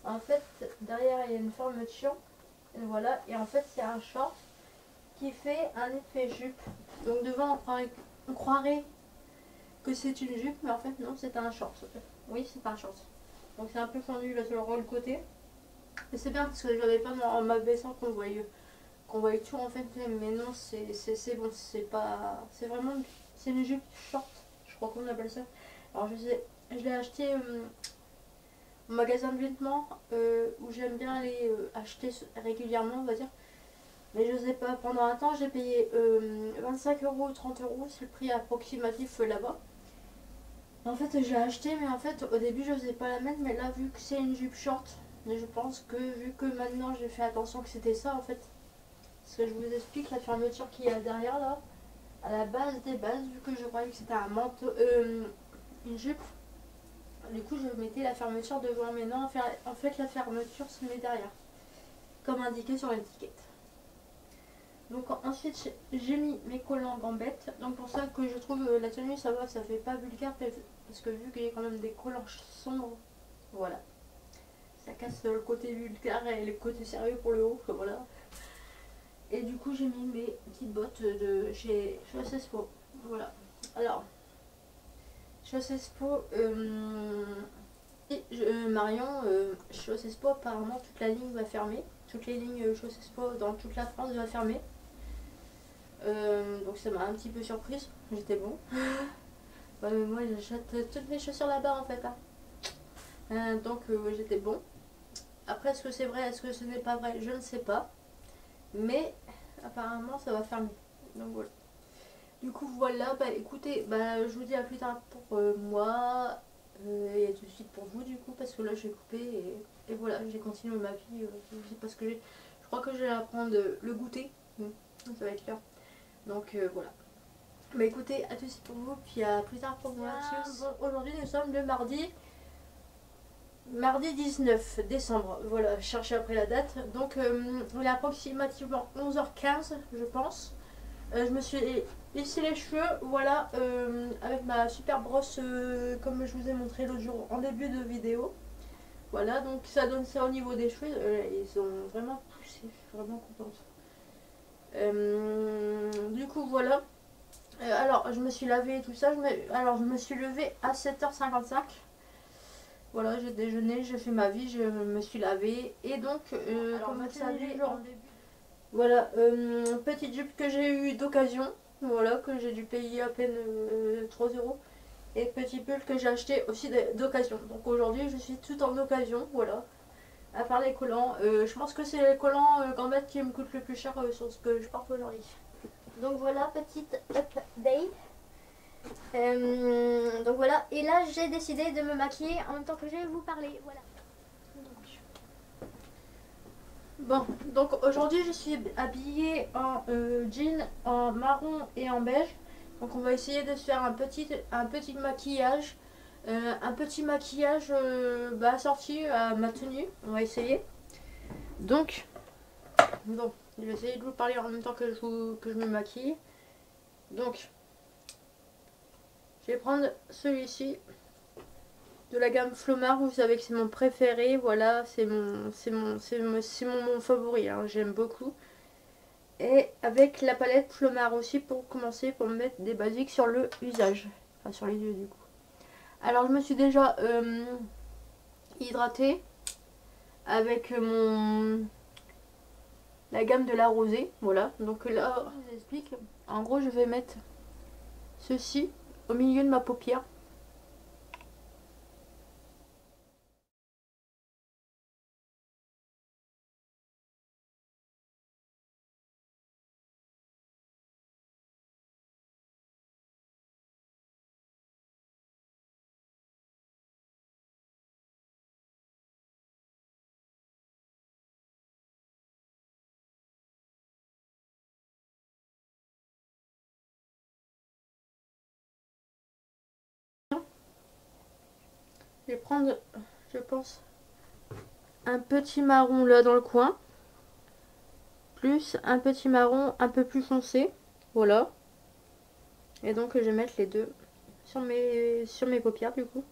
en fait, derrière il y a une fermeture. Et voilà, et en fait, c'est un short qui fait un effet jupe. Donc devant, on croirait que c'est une jupe, mais en fait, non, c'est un short. Oui, c'est un short. Donc c'est un peu fendu là sur le côté. Et c'est bien parce que je n'avais pas en m'abaissant qu'on voyait tout en fait, mais non, c'est bon, c'est pas, c'est vraiment, c'est une jupe short, je crois qu'on appelle ça. Alors je l'ai acheté au magasin de vêtements où j'aime bien aller acheter régulièrement, on va dire. Mais je sais pas, pendant un temps j'ai payé 25 euros ou 30 euros, c'est le prix approximatif là-bas. En fait j'ai acheté, mais en fait au début je n'osais pas la mettre, mais là vu que c'est une jupe short, mais je pense que vu que maintenant j'ai fait attention que c'était ça en fait. Parce que je vous explique la fermeture qu'il y a derrière là, à la base des bases, vu que je croyais que c'était un manteau, une jupe, du coup je mettais la fermeture devant, mais non, en fait la fermeture se met derrière, comme indiqué sur l'étiquette. Donc ensuite j'ai mis mes collants gambettes, donc pour ça que je trouve la tenue ça va, ça fait pas vulgaire, parce que vu qu'il y a quand même des collants sombres, voilà, ça casse le côté vulgaire et le côté sérieux pour le haut, voilà. Et du coup j'ai mis mes petites bottes de chez Chaussespo. Voilà. Alors, Chaussespo, Marion, Chaussespo apparemment toute la ligne va fermer. Toutes les lignes Chaussespo dans toute la France va fermer. Donc ça m'a un petit peu surprise. J'étais bon. Ouais, mais moi j'achète toutes mes chaussures là-bas en fait. Hein. Donc j'étais bon. Après est-ce que c'est vrai, est-ce que ce n'est pas vrai, je ne sais pas. Mais apparemment ça va fermer. Donc voilà. Du coup voilà, bah écoutez, bah je vous dis à plus tard pour moi et à tout de suite pour vous du coup, parce que là j'ai coupé et voilà, j'ai continué ma vie. Je sais pas ce que j'ai. Je crois que je vais apprendre le goûter. Ça va être l'heure. Donc voilà. Bah écoutez, à tout de suite pour vous, puis à plus tard pour moi. Bon, aujourd'hui nous sommes le mardi 19 décembre, voilà, je cherchais après la date. Donc il est approximativement 11h15 je pense. Je me suis lissé les cheveux, voilà, avec ma super brosse comme je vous ai montré l'autre jour en début de vidéo. Voilà, donc ça donne ça au niveau des cheveux, ils sont vraiment poussés, je suis vraiment contente. Du coup voilà. Alors je me suis lavé et tout ça, alors je me suis levée à 7h55. Voilà, j'ai déjeuné, j'ai fait ma vie, je me suis lavée. Et donc, comme vous savez, voilà, petite jupe que j'ai eu d'occasion. Voilà, que j'ai dû payer à peine 3 euros. Et petit pull que j'ai acheté aussi d'occasion. Donc aujourd'hui, je suis tout en occasion, voilà. À part les collants. Je pense que c'est les collants gambettes qui me coûtent le plus cher sur ce que je porte aujourd'hui. Donc voilà, petite update. Donc voilà, et là j'ai décidé de me maquiller en même temps que je vais vous parler, voilà. Bon, donc aujourd'hui je suis habillée en jean, en marron et en beige. Donc on va essayer de se faire un petit maquillage. Un petit maquillage assorti à ma tenue. On va essayer. Donc, bon, je vais essayer de vous parler en même temps que je me maquille. Donc, je vais prendre celui-ci de la gamme Flomar, vous savez que c'est mon préféré, voilà, c'est mon favori, hein, j'aime beaucoup. Et avec la palette Flomar aussi pour commencer, pour me mettre des basiques sur le visage, enfin sur les yeux du coup. Alors je me suis déjà hydratée avec la gamme de la rosée. Voilà, donc là je vous explique. En gros je vais mettre ceci au milieu de ma paupière. Je vais prendre, je pense, un petit marron là dans le coin, plus un petit marron un peu plus foncé. Voilà. Et donc je vais mettre les deux sur mes paupières du coup.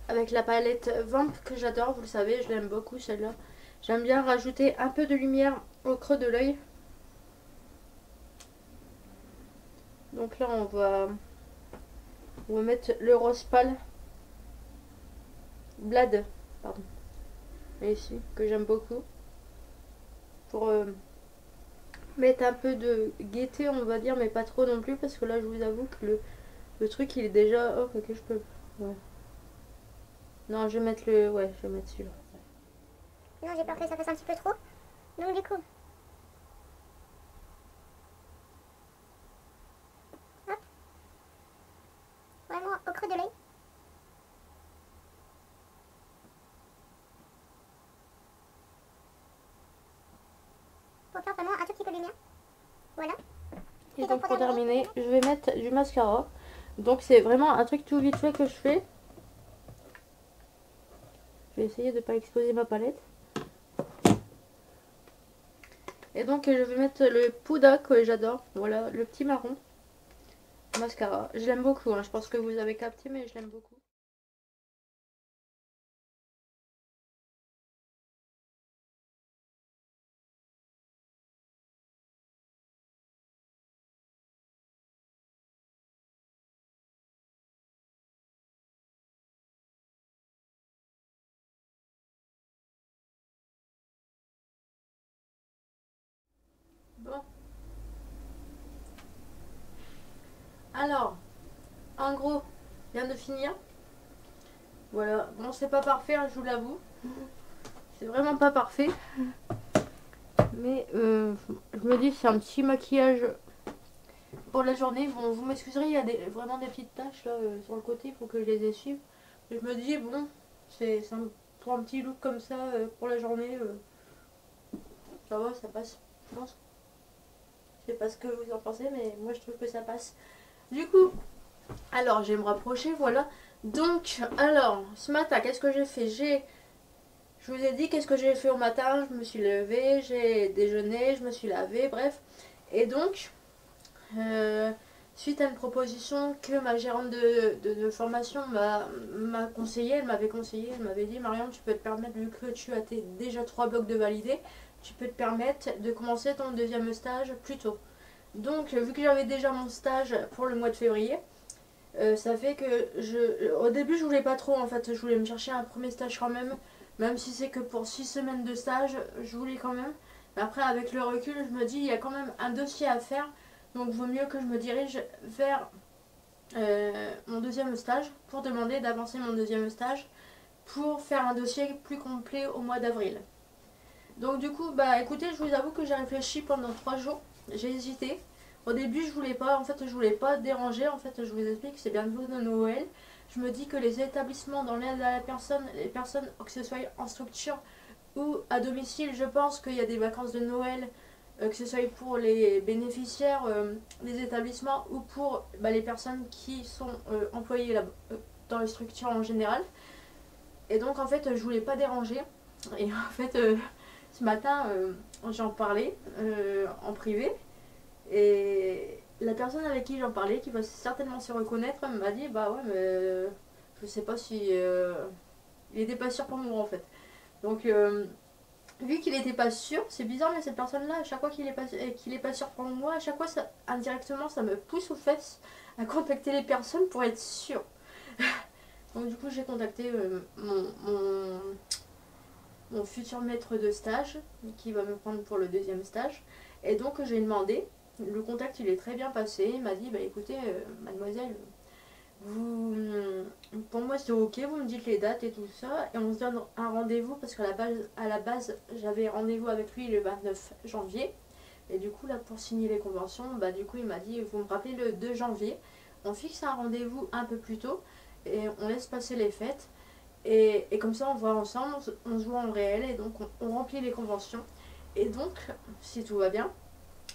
Avec la palette Vamp que j'adore, vous le savez, je l'aime beaucoup celle-là. J'aime bien rajouter un peu de lumière au creux de l'œil. Donc là on va mettre le rose pâle. Blade, pardon. Ici, que j'aime beaucoup. Pour mettre un peu de gaieté, on va dire, mais pas trop non plus, parce que là je vous avoue que le truc il est déjà... Oh, ok, je peux... Ouais. Non, je vais mettre le... Ouais, je vais mettre celui-là. Non, j'ai peur que ça fasse un petit peu trop. Donc du coup, hop, vraiment au creux de l'œil. Pour faire vraiment un tout petit peu de lumière. Voilà. Et donc pour terminer, je vais mettre du mascara. Donc c'est vraiment un truc tout vite fait que je fais. Je vais essayer de ne pas exposer ma palette. Et donc je vais mettre le Puda que j'adore. Voilà, le petit marron. Mascara. Je l'aime beaucoup, hein. Je pense que vous avez capté, mais je l'aime beaucoup. Bon. Alors, en gros, je viens de finir. Voilà. Bon, c'est pas parfait, hein, je vous l'avoue. C'est vraiment pas parfait. Mais je me dis c'est un petit maquillage pour la journée. Bon, vous m'excuserez, il y a vraiment des petites taches là sur le côté, il faut que je les essuie. Et je me dis, bon, pour un petit look comme ça pour la journée, ça va, ça passe, je pense. Je sais pas ce que vous en pensez, mais moi je trouve que ça passe. Du coup, alors je vais me rapprocher, voilà. Donc, alors, ce matin, qu'est-ce que j'ai fait? Je vous ai dit qu'est-ce que j'ai fait au matin. Je me suis levée, j'ai déjeuné, je me suis lavée, bref. Et donc, suite à une proposition que ma gérante de formation m'a conseillé, elle m'avait conseillé, elle m'avait dit, Marianne, tu peux te permettre, vu que tu as déjà 3 blocs de validés, tu peux te permettre de commencer ton deuxième stage plus tôt. Donc, vu que j'avais déjà mon stage pour le mois de février, ça fait que au début je voulais pas trop, en fait je voulais me chercher un premier stage quand même si c'est que pour 6 semaines de stage, je voulais quand même, Mais après, avec le recul, je me dis, il y a quand même un dossier à faire. Donc, il vaut mieux que je me dirige vers mon deuxième stage pour demander d'avancer mon deuxième stage pour faire un dossier plus complet au mois d'avril. Donc du coup, bah écoutez, je vous avoue que j'ai réfléchi pendant 3 jours. J'ai hésité. Au début, je voulais pas, en fait, je voulais pas déranger. En fait, je vous explique, c'est bientôt de Noël. Je me dis que les établissements dans l'aide à la personne, les personnes, que ce soit en structure ou à domicile, je pense qu'il y a des vacances de Noël, que ce soit pour les bénéficiaires des établissements ou pour les personnes qui sont employées là, dans les structures en général. Et donc, en fait, je voulais pas déranger. Et en fait, ce matin, j'en parlais en privé. Et la personne avec qui j'en parlais, qui va certainement se reconnaître, m'a dit bah ouais, mais je sais pas si. Il était pas sûr pour moi en fait. Donc, vu qu'il était pas sûr, c'est bizarre, mais cette personne-là, à chaque fois qu'il est pas sûr pour moi, à chaque fois, ça, indirectement, ça me pousse aux fesses à contacter les personnes pour être sûr. Donc, du coup, j'ai contacté mon futur maître de stage qui va me prendre pour le deuxième stage. Et donc j'ai demandé, le contact il est très bien passé, il m'a dit bah écoutez mademoiselle, vous, pour moi c'est ok, vous me dites les dates et tout ça et on se donne un rendez-vous parce qu'à la base j'avais rendez-vous avec lui le 29 janvier et du coup là pour signer les conventions, bah du coup il m'a dit vous me rappelez le 2 janvier, on fixe un rendez-vous un peu plus tôt et on laisse passer les fêtes. Et comme ça, on voit ensemble, on se voit en réel et donc on remplit les conventions. Et donc, si tout va bien,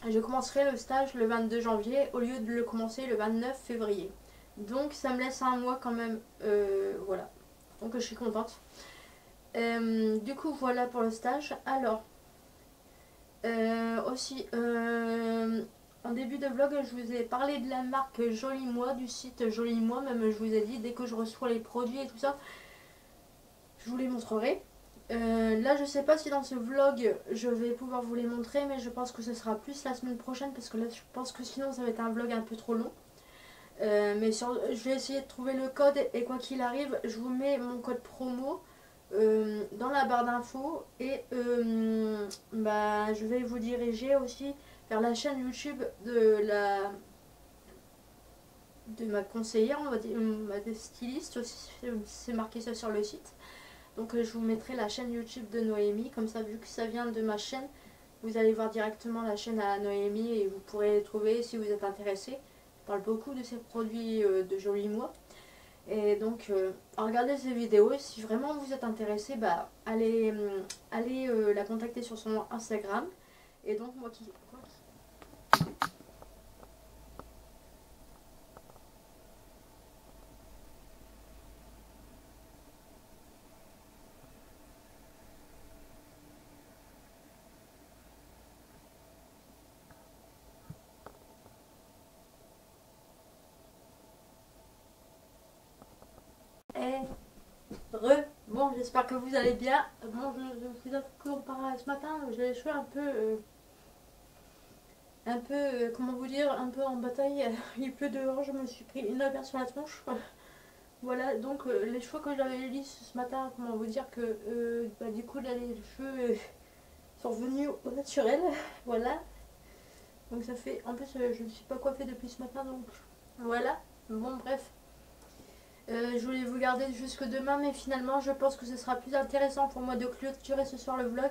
je commencerai le stage le 22 janvier au lieu de le commencer le 29 février. Donc, ça me laisse un mois quand même. Voilà. Donc, je suis contente. Du coup, voilà pour le stage. Alors, aussi, en début de vlog, je vous ai parlé de la marque Joli Moi, du site Joli Moi. Même, je vous ai dit, dès que je reçois les produits et tout ça, je vous les montrerai. Là, je sais pas si dans ce vlog je vais pouvoir vous les montrer, mais je pense que ce sera plus la semaine prochaine parce que là, je pense que sinon ça va être un vlog un peu trop long. Je vais essayer de trouver le code et quoi qu'il arrive, je vous mets mon code promo dans la barre d'infos et je vais vous diriger aussi vers la chaîne YouTube de ma conseillère, on va dire, ma styliste aussi, c'est marqué ça sur le site. Donc je vous mettrai la chaîne YouTube de Noémie, comme ça vu que ça vient de ma chaîne, vous allez voir directement la chaîne à Noémie et vous pourrez les trouver si vous êtes intéressé. Je parle beaucoup de ces produits de Joli Moi. Et donc regardez ces vidéos et si vraiment vous êtes intéressé, allez la contacter sur son Instagram. Et donc moi qui... Bon, j'espère que vous allez bien. Bon, je vous avoue que ce matin, j'ai les cheveux comment vous dire, un peu en bataille. Il pleut dehors, je me suis pris une averse sur la tronche. Voilà, donc les cheveux que j'avais lisses ce matin, comment vous dire que du coup là les cheveux sont revenus au naturel. Voilà, donc ça fait, en plus je ne suis pas coiffée depuis ce matin, donc voilà. Bon bref, je voulais vous garder jusque demain, mais finalement je pense que ce sera plus intéressant pour moi de clôturer ce soir le vlog.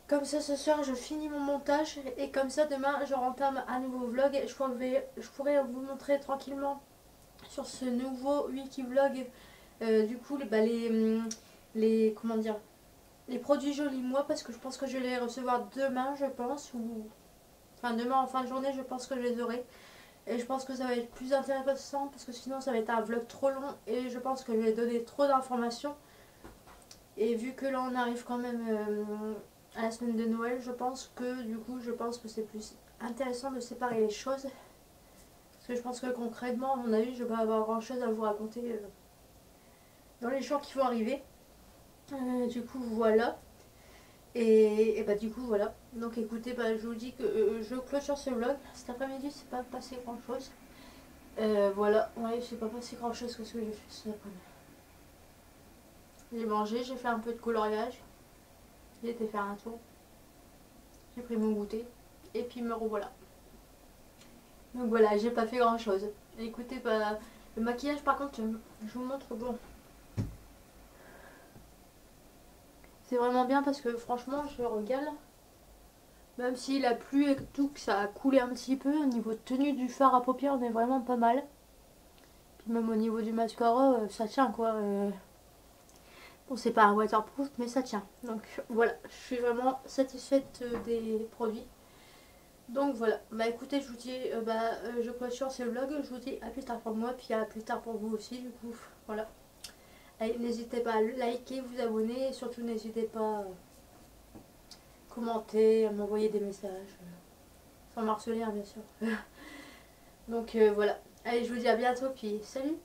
Comme ça ce soir je finis mon montage et comme ça demain je rentame un nouveau vlog et je pourrais vous montrer tranquillement sur ce nouveau wiki vlog du coup comment dire, les produits Joli Moi parce que je pense que je vais les recevoir demain je pense ou enfin demain en fin de journée je pense que je les aurai et je pense que ça va être plus intéressant parce que sinon ça va être un vlog trop long et je pense que je vais donner trop d'informations et vu que là on arrive quand même à la semaine de Noël je pense que c'est plus intéressant de séparer les choses parce que je pense que concrètement à mon avis je vais pas avoir grand chose à vous raconter dans les jours qui vont arriver. Du coup voilà. Et du coup voilà. Donc écoutez, je vous dis que je clôture ce vlog. Cet après-midi c'est pas passé grand chose. Voilà, ouais c'est pas passé grand chose que ce que j'ai fait cet après-midi. J'ai mangé, j'ai fait un peu de coloriage. J'ai été faire un tour. J'ai pris mon goûter. Et puis me revoilà. Donc voilà, j'ai pas fait grand chose. Écoutez, bah, le maquillage par contre, je vous montre bon. C'est vraiment bien parce que franchement, je régale. Même si la pluie et tout, que ça a coulé un petit peu, au niveau de tenue du fard à paupières, on est vraiment pas mal. Puis même au niveau du mascara, ça tient quoi. Bon, c'est pas un waterproof, mais ça tient. Donc voilà, je suis vraiment satisfaite des produits. Donc voilà, bah écoutez, je vous dis, je clôture ce vlog, je vous dis à plus tard pour moi, puis à plus tard pour vous aussi, du coup, voilà. Allez, n'hésitez pas à liker, vous abonner, et surtout n'hésitez pas à commenter, à m'envoyer des messages, sans m'harceler, hein, bien sûr. Donc voilà, allez, je vous dis à bientôt, puis salut!